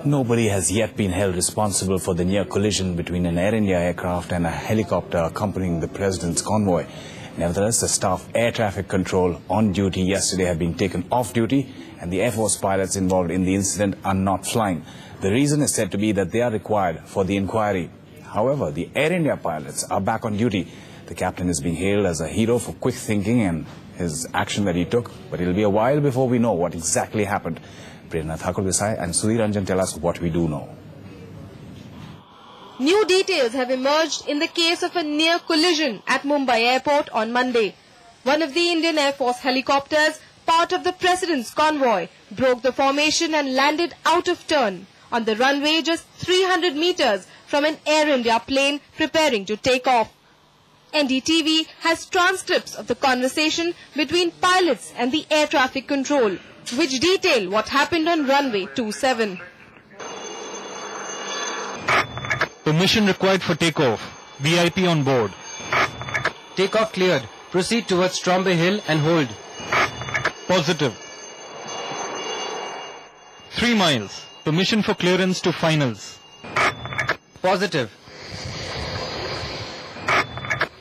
Nobody has yet been held responsible for the near collision between an Air India aircraft and a helicopter accompanying the president's convoy. Nevertheless, the staff air traffic control on duty yesterday have been taken off duty, and the Air Force pilots involved in the incident are not flying. The reason is said to be that they are required for the inquiry. However, the Air India pilots are back on duty. The captain is being hailed as a hero for quick thinking and his action that he took, but it'll be a while before we know what exactly happened. Prerna Thakur-Desai and Sudhir Ranjan tell us what we do know. New details have emerged in the case of a near collision at Mumbai airport on Monday. One of the Indian Air Force helicopters, part of the president's convoy, broke the formation and landed out of turn on the runway just 300 meters from an Air India plane preparing to take off. NDTV has transcripts of the conversation between pilots and the air traffic control, which detail what happened on runway 27. Permission required for takeoff. VIP on board. Takeoff cleared. Proceed towards Trombay Hill and hold. Positive. 3 miles. Permission for clearance to finals. Positive.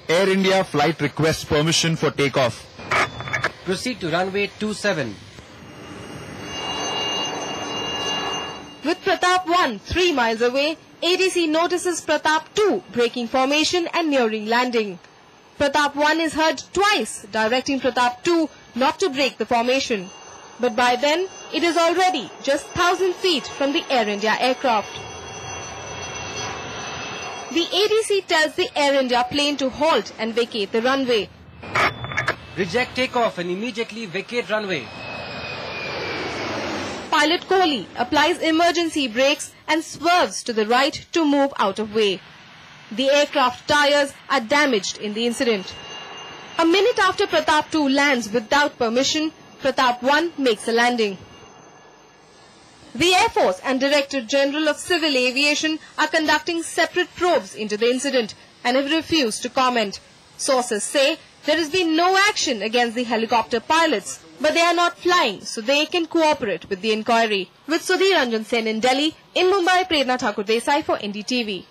Air India flight requests permission for takeoff. Proceed to runway 27. With Pratap 1 3 miles away, ATC notices Pratap 2 breaking formation and nearing landing. Pratap 1 is heard twice directing Pratap 2 not to break the formation. But by then, it is already just 1,000 feet from the Air India aircraft. The ATC tells the Air India plane to halt and vacate the runway. Reject takeoff and immediately vacate runway. Pilot Kohli applies emergency brakes and swerves to the right to move out of way. The aircraft tires are damaged in the incident. A minute after Pratap 2 lands without permission, Pratap 1 makes a landing. The Air Force and Directorate General of Civil Aviation are conducting separate probes into the incident and have refused to comment. Sources say there has been no action against the helicopter pilots, but they are not flying, so they can cooperate with the inquiry. With Sudhir Ranjan Sen in Delhi, in Mumbai, Prerna Thakur-Desai for NDTV.